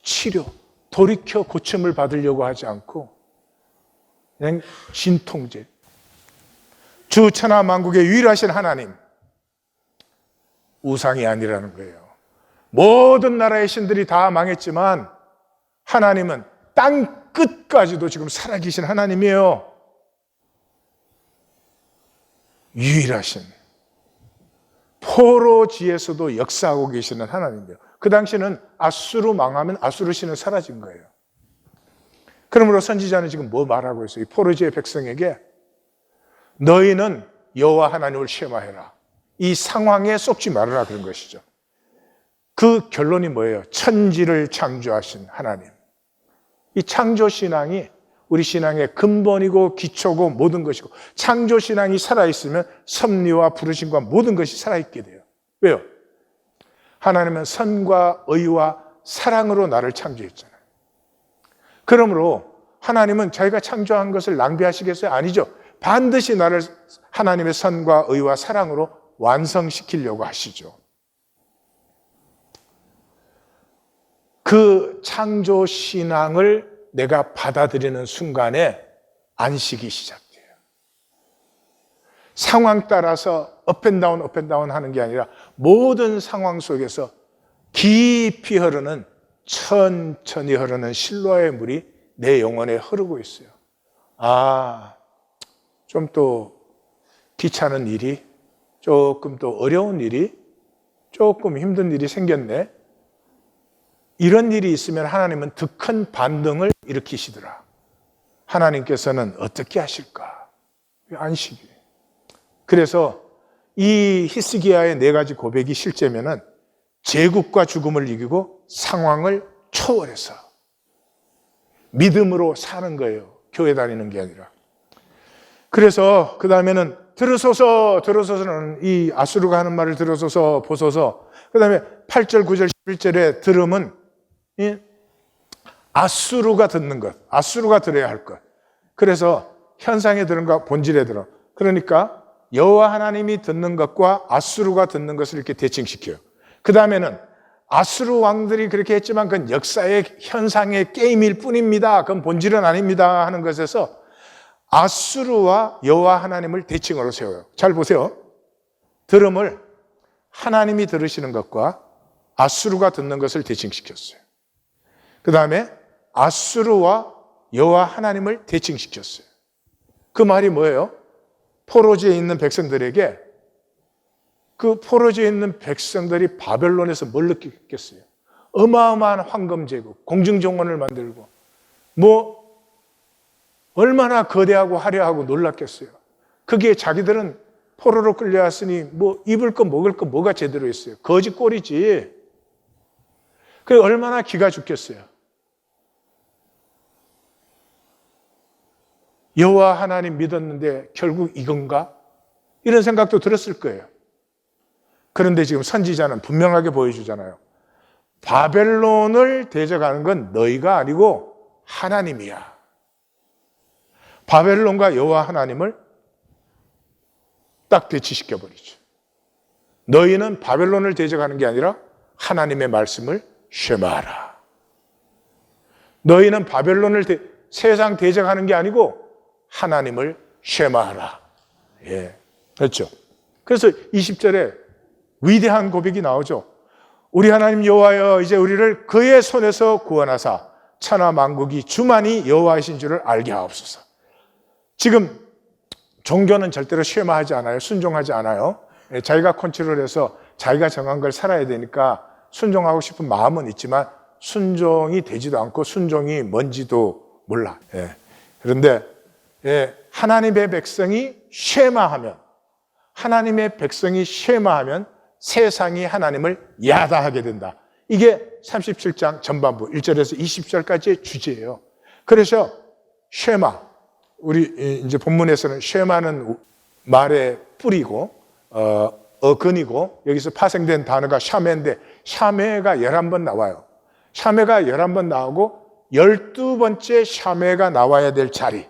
치료, 돌이켜 고침을 받으려고 하지 않고 그냥 진통제. 주 천하 만국의 유일하신 하나님, 우상이 아니라는 거예요. 모든 나라의 신들이 다 망했지만 하나님은 땅 끝까지도 지금 살아계신 하나님이에요. 유일하신 포로지에서도 역사하고 계시는 하나님이에요. 그 당시는 아수르 망하면 아수르 신은 사라진 거예요. 그러므로 선지자는 지금 뭐 말하고 있어요? 이 포로지의 백성에게 너희는 여호와 하나님을 시험하여라. 이 상황에 쏙지 말아라 그런 것이죠. 그 결론이 뭐예요? 천지를 창조하신 하나님. 이 창조신앙이 우리 신앙의 근본이고 기초고 모든 것이고, 창조신앙이 살아있으면 섭리와 부르심과 모든 것이 살아있게 돼요. 왜요? 하나님은 선과 의와 사랑으로 나를 창조했잖아요. 그러므로 하나님은 자기가 창조한 것을 낭비하시겠어요? 아니죠. 반드시 나를 하나님의 선과 의와 사랑으로 완성시키려고 하시죠. 그 창조신앙을 내가 받아들이는 순간에 안식이 시작돼요. 상황 따라서 업앤다운 업앤다운 하는 게 아니라 모든 상황 속에서 깊이 흐르는, 천천히 흐르는 실로의 물이 내 영혼에 흐르고 있어요. 아, 좀 또 귀찮은 일이, 조금 또 어려운 일이, 조금 힘든 일이 생겼네. 이런 일이 있으면 하나님은 더 큰 반등을 일으키시더라. 하나님께서는 어떻게 하실까? 안식이에요. 그래서 이 히스기야의 4가지 고백이 실제면은 제국과 죽음을 이기고 상황을 초월해서 믿음으로 사는 거예요. 교회 다니는 게 아니라. 그래서 그 다음에는 들으소서는 이 아수르가 하는 말을 들으소서 보소서. 그 다음에 8절 9절 11절에 들음은 아수르가 듣는 것, 아수르가 들어야 할 것. 그래서 현상에 들은 것, 본질에 들어. 그러니까 여호와 하나님이 듣는 것과 아수르가 듣는 것을 이렇게 대칭시켜요. 그 다음에는 아수르 왕들이 그렇게 했지만 그건 역사의 현상의 게임일 뿐입니다. 그건 본질은 아닙니다 하는 것에서 아수르와 여호와 하나님을 대칭으로 세워요. 잘 보세요. 들음을 하나님이 들으시는 것과 아수르가 듣는 것을 대칭시켰어요. 그 다음에 아수르와 여호와 하나님을 대칭시켰어요. 그 말이 뭐예요? 포로지에 있는 백성들에게, 그 포로지에 있는 백성들이 바벨론에서 뭘 느꼈겠어요? 어마어마한 황금 제국, 공중정원을 만들고 얼마나 거대하고 화려하고 놀랐겠어요. 그게 자기들은 포로로 끌려왔으니 입을 거 먹을 거 뭐가 제대로 있어요? 거지 꼴이지. 그게 얼마나 기가 죽겠어요. 여호와 하나님 믿었는데 결국 이건가? 이런 생각도 들었을 거예요. 그런데 지금 선지자는 분명하게 보여주잖아요. 바벨론을 대적하는 건 너희가 아니고 하나님이야. 바벨론과 여호와 하나님을 딱 대치시켜버리죠. 너희는 바벨론을 대적하는 게 아니라 하나님의 말씀을 쉐마하라. 너희는 바벨론을 세상 대적하는 게 아니고 하나님을 쉐마하라. 예, 그렇죠. 그래서 20절에 위대한 고백이 나오죠. 우리 하나님 여호와여, 이제 우리를 그의 손에서 구원하사 천하 만국이 주만이 여호와이신 줄을 알게 하옵소서. 지금 종교는 절대로 쉐마하지 않아요. 순종하지 않아요. 자기가 컨트롤해서 자기가 정한 걸 살아야 되니까 순종하고 싶은 마음은 있지만 순종이 되지도 않고 순종이 뭔지도 몰라. 그런데 하나님의 백성이 쉐마하면, 하나님의 백성이 쉐마하면 세상이 하나님을 야다하게 된다. 이게 37장 전반부 1절에서 20절까지의 주제예요. 그래서 쉐마, 우리 이제 본문에서는 쉐마는 말의 뿌리고 어근이고, 여기서 파생된 단어가 샤메인데 샤메가 11번 나와요. 샤메가 11번 나오고 12번째 샤메가 나와야 될 자리,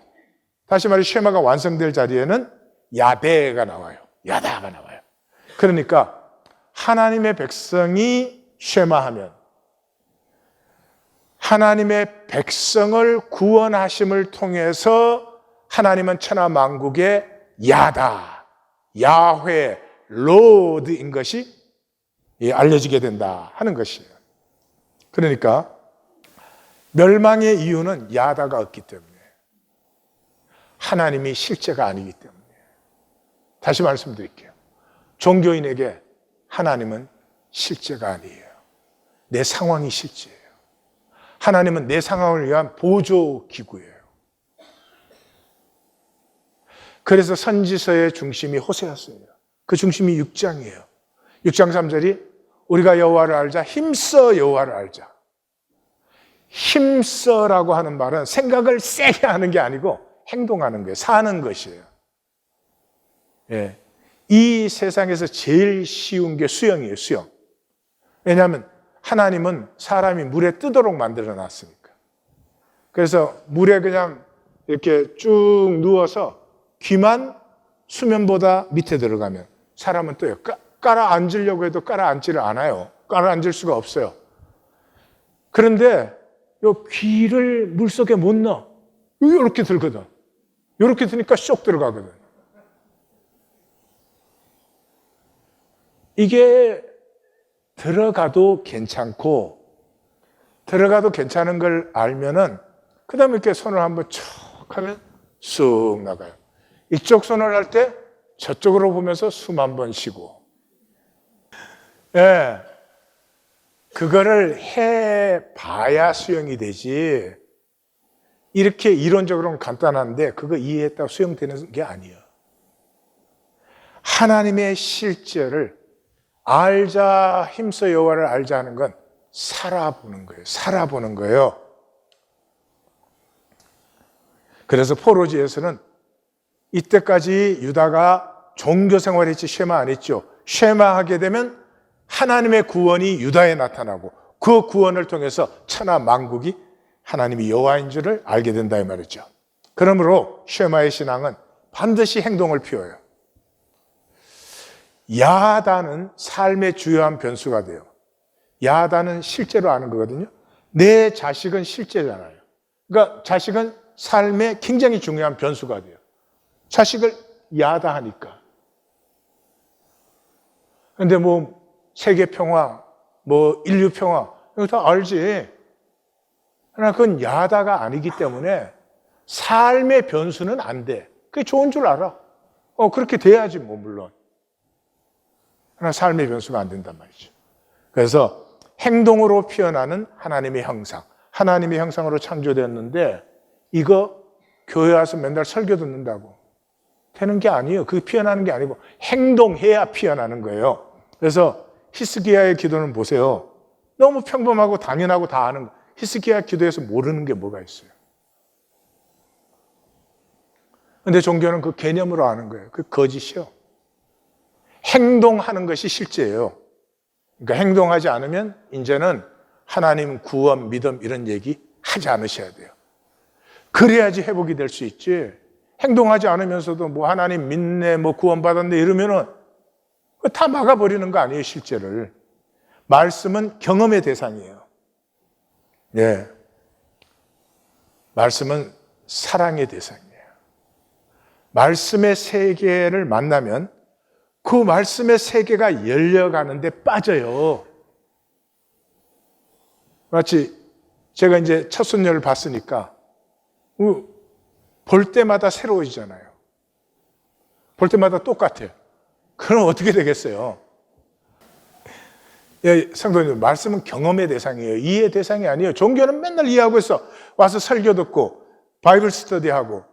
다시 말해 쉐마가 완성될 자리에는 야대가 나와요. 야다가 나와요. 그러니까 하나님의 백성이 쉐마하면 하나님의 백성을 구원하심을 통해서 하나님은 천하 만국의 야다, 야훼, 로드인 것이 알려지게 된다 하는 것이에요. 그러니까 멸망의 이유는 야다가 없기 때문에, 하나님이 실제가 아니기 때문에. 다시 말씀드릴게요. 종교인에게 하나님은 실제가 아니에요. 내 상황이 실제예요. 하나님은 내 상황을 위한 보조기구예요. 그래서 선지서의 중심이 호세아서예요. 그 중심이 6장이에요. 6장 3절이 우리가 여호와를 알자, 힘써 여호와를 알자. 힘써라고 하는 말은 생각을 세게 하는 게 아니고 행동하는 거예요. 사는 것이에요. 예. 이 세상에서 제일 쉬운 게 수영이에요, 수영. 왜냐하면 하나님은 사람이 물에 뜨도록 만들어 놨으니까. 그래서 물에 그냥 이렇게 쭉 누워서 귀만 수면보다 밑에 들어가면 사람은 또요. 깔아 앉으려고 해도 깔아 앉지를 않아요. 깔아 앉을 수가 없어요. 그런데 요 귀를 물속에 못 넣어. 이렇게 들거든. 이렇게 드니까 쏙 들어가거든. 이게 들어가도 괜찮고, 들어가도 괜찮은 걸 알면은, 그 다음에 이렇게 손을 한번 척 하면 쑥 나가요. 이쪽 손을 할 때 저쪽으로 보면서 숨 한 번 쉬고. 예. 그거를 해봐야 수영이 되지. 이렇게 이론적으로는 간단한데, 그거 이해했다고 수영되는 게 아니에요. 하나님의 실제를 알자, 힘써 여호와를 알자 하는 건 살아보는 거예요. 살아보는 거예요. 그래서 포로지에서는 이때까지 유다가 종교 생활했지 쉐마 안 했죠. 쉐마하게 되면 하나님의 구원이 유다에 나타나고 그 구원을 통해서 천하 만국이 하나님이 여호와인 줄을 알게 된다 이 말이죠. 그러므로 쉐마의 신앙은 반드시 행동을 피워요. 야다는 삶의 주요한 변수가 돼요. 야다는 실제로 아는 거거든요. 내 자식은 실제잖아요. 그러니까 자식은 삶의 굉장히 중요한 변수가 돼요. 자식을 야다하니까. 그런데 뭐 세계 평화, 뭐 인류 평화 이거 다 알지. 그러나 그건 야다가 아니기 때문에 삶의 변수는 안 돼. 그게 좋은 줄 알아. 그렇게 돼야지 뭐 물론. 그러나 삶의 변수가 안 된단 말이죠. 그래서 행동으로 피어나는 하나님의 형상, 하나님의 형상으로 창조되었는데 이거 교회 와서 맨날 설교 듣는다고 되는 게 아니에요. 그게 피어나는 게 아니고 행동해야 피어나는 거예요. 그래서 히스기야의 기도는 보세요. 너무 평범하고 당연하고 다 아는 거. 히스기야 기도에서 모르는 게 뭐가 있어요. 그런데 종교는 그 개념으로 아는 거예요. 그 거짓이요. 행동하는 것이 실제예요. 그러니까 행동하지 않으면 이제는 하나님 구원, 믿음 이런 얘기 하지 않으셔야 돼요. 그래야지 회복이 될 수 있지. 행동하지 않으면서도 뭐 하나님 믿네, 뭐 구원받았네 이러면은 다 막아버리는 거 아니에요, 실제를. 말씀은 경험의 대상이에요. 예. 말씀은 사랑의 대상이에요. 말씀의 세계를 만나면 그 말씀의 세계가 열려가는데 빠져요. 마치 제가 이제 첫 손녀를 봤으니까 볼 때마다 새로워지잖아요. 볼 때마다 똑같아요. 그럼 어떻게 되겠어요? 예, 성도님, 말씀은 경험의 대상이에요. 이해의 대상이 아니에요. 종교는 맨날 이해하고 있어. 와서 설교 듣고 바이블 스터디하고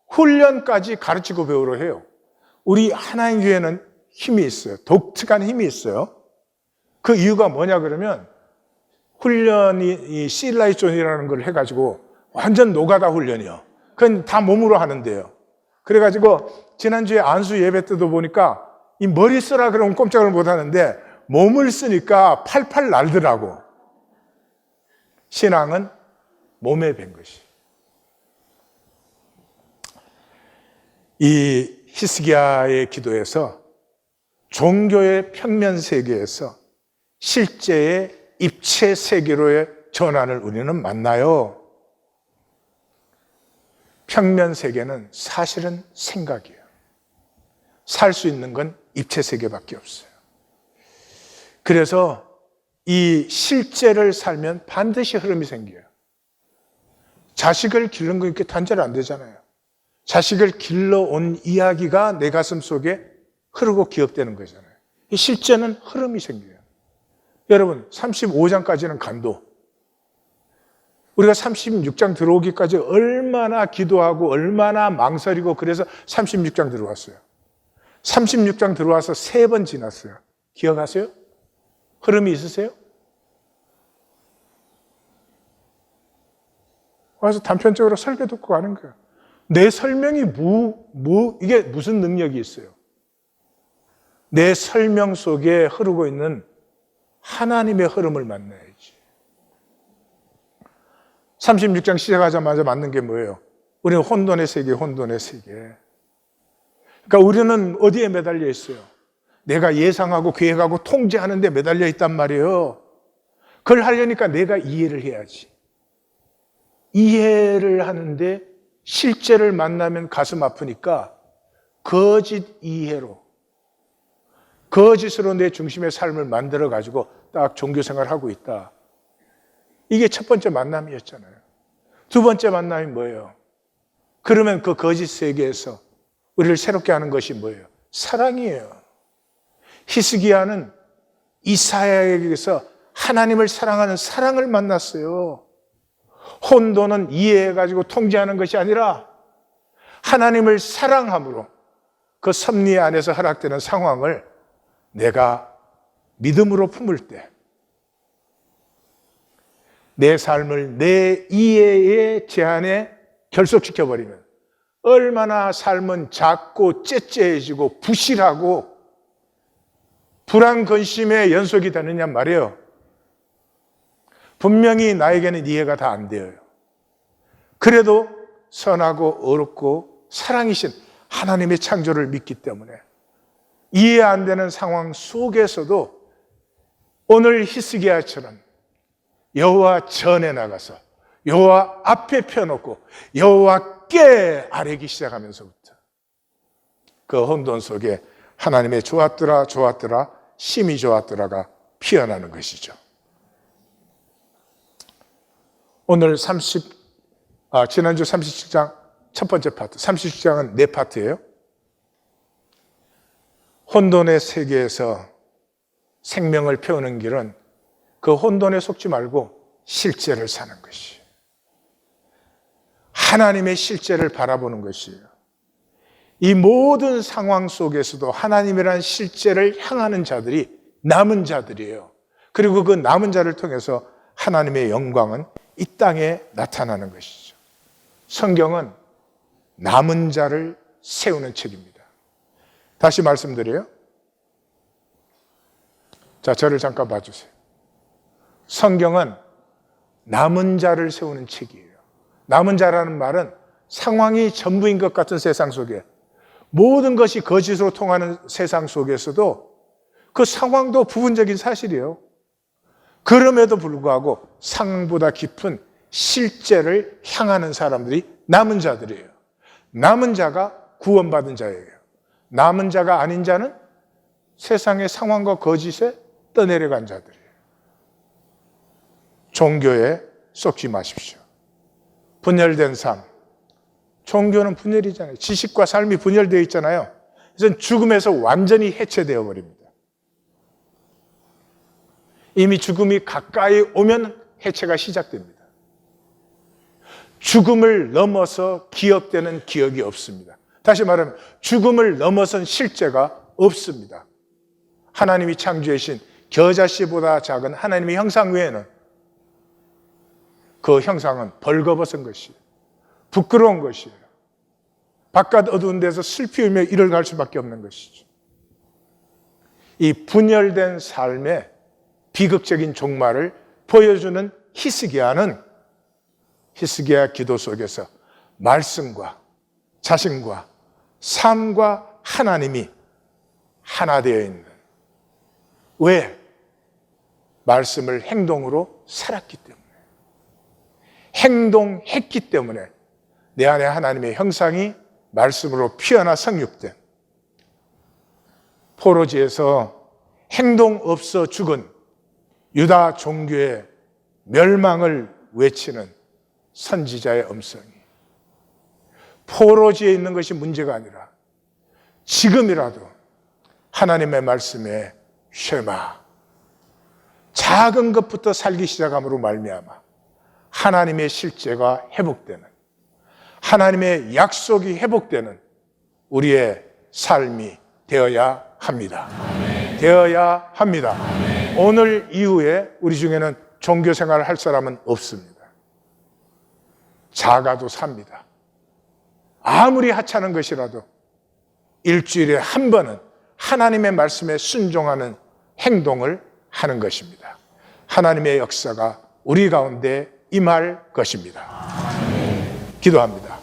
훈련까지 가르치고 배우러 해요. 우리 하나님 교회는 힘이 있어요. 독특한 힘이 있어요. 그 이유가 뭐냐 그러면 훈련이 이 실라이존이라는 걸 해가지고 완전 노가다 훈련이요. 그건 다 몸으로 하는데요. 그래가지고 지난주에 안수 예배 때도 보니까 이 머리 쓰라 그러면 꼼짝을 못 하는데 몸을 쓰니까 팔팔 날더라고. 신앙은 몸에 밴 것이. 이 히스기야의 기도에서 종교의 평면 세계에서 실제의 입체 세계로의 전환을 우리는 만나요. 평면 세계는 사실은 생각이에요. 살 수 있는 건 입체 세계밖에 없어요. 그래서 이 실제를 살면 반드시 흐름이 생겨요. 자식을 기르는 거 이렇게 단절 안 되잖아요. 자식을 길러온 이야기가 내 가슴 속에 흐르고 기억되는 거잖아요. 이 실제는 흐름이 생겨요. 여러분, 35장까지는 간도. 우리가 36장 들어오기까지 얼마나 기도하고 얼마나 망설이고 그래서 36장 들어왔어요. 36장 들어와서 3번 지났어요. 기억하세요? 흐름이 있으세요? 와서 단편적으로 설교 듣고 가는 거예요. 내 설명이 이게 무슨 능력이 있어요? 내 설명 속에 흐르고 있는 하나님의 흐름을 만나야지. 36장 시작하자마자 맞는 게 뭐예요? 우리는 혼돈의 세계, 혼돈의 세계. 그러니까 우리는 어디에 매달려 있어요? 내가 예상하고 계획하고 통제하는 데 매달려 있단 말이에요. 그걸 하려니까 내가 이해를 해야지. 이해를 하는데 실제를 만나면 가슴 아프니까 거짓 이해로, 거짓으로 내 중심의 삶을 만들어가지고 딱 종교생활을 하고 있다. 이게 첫 번째 만남이었잖아요. 두 번째 만남이 뭐예요? 그러면 그 거짓 세계에서 우리를 새롭게 하는 것이 뭐예요? 사랑이에요. 히스기야는 이사야에게서 하나님을 사랑하는 사랑을 만났어요. 혼돈은 이해해가지고 통제하는 것이 아니라 하나님을 사랑함으로 그 섭리 안에서 허락되는 상황을 내가 믿음으로 품을 때 내 삶을 내 이해의 제한에 결속시켜버리면 얼마나 삶은 작고 째째해지고 부실하고 불안근심의 연속이 되느냐 말이에요. 분명히 나에게는 이해가 다 안 돼요. 그래도 선하고 어렵고 사랑이신 하나님의 창조를 믿기 때문에 이해 안 되는 상황 속에서도 오늘 히스기야처럼 여호와 전에 나가서 여호와 앞에 펴놓고 여호와께 아뢰기 시작하면서부터 그 혼돈 속에 하나님의 좋았더라 좋았더라 심히 좋았더라가 피어나는 것이죠. 오늘 지난주 37장 첫 번째 파트, 37장은 네 파트예요. 혼돈의 세계에서 생명을 피우는 길은 그 혼돈에 속지 말고 실제를 사는 것이, 하나님의 실제를 바라보는 것이에요. 이 모든 상황 속에서도 하나님이란 실제를 향하는 자들이 남은 자들이에요. 그리고 그 남은 자를 통해서 하나님의 영광은 이 땅에 나타나는 것이죠. 성경은 남은 자를 세우는 책입니다. 다시 말씀드려요. 자, 저를 잠깐 봐주세요. 성경은 남은 자를 세우는 책이에요. 남은 자라는 말은 상황이 전부인 것 같은 세상 속에, 모든 것이 거짓으로 통하는 세상 속에서도 그 상황도 부분적인 사실이에요. 그럼에도 불구하고 상황보다 깊은 실제를 향하는 사람들이 남은 자들이에요. 남은 자가 구원받은 자예요. 남은 자가 아닌 자는 세상의 상황과 거짓에 떠내려간 자들이에요. 종교에 썩지 마십시오. 분열된 삶. 종교는 분열이잖아요. 지식과 삶이 분열되어 있잖아요. 그래서 죽음에서 완전히 해체되어 버립니다. 이미 죽음이 가까이 오면 해체가 시작됩니다. 죽음을 넘어서 기억되는 기억이 없습니다. 다시 말하면 죽음을 넘어선 실제가 없습니다. 하나님이 창조하신 겨자씨보다 작은 하나님의 형상 외에는 그 형상은 벌거벗은 것이에요. 부끄러운 것이에요. 바깥 어두운 데서 슬피 울며 이를 갈 수밖에 없는 것이죠. 이 분열된 삶의 비극적인 종말을 보여주는 히스기야는 히스기야 기도 속에서 말씀과 자신과 삶과 하나님이 하나 되어 있는, 왜? 말씀을 행동으로 살았기 때문에, 행동했기 때문에 내 안에 하나님의 형상이 말씀으로 피어나 성육된, 포로지에서 행동 없어 죽은 유다 종교의 멸망을 외치는 선지자의 음성이, 포로지에 있는 것이 문제가 아니라 지금이라도 하나님의 말씀에 쉐마, 작은 것부터 살기 시작함으로 말미암아 하나님의 실제가 회복되는, 하나님의 약속이 회복되는 우리의 삶이 되어야 합니다. 아멘. 되어야 합니다. 아멘. 오늘 이후에 우리 중에는 종교 생활을 할 사람은 없습니다. 작아도 삽니다. 아무리 하찮은 것이라도 일주일에 한 번은 하나님의 말씀에 순종하는 행동을 하는 것입니다. 하나님의 역사가 우리 가운데 임할 것입니다. 기도합니다.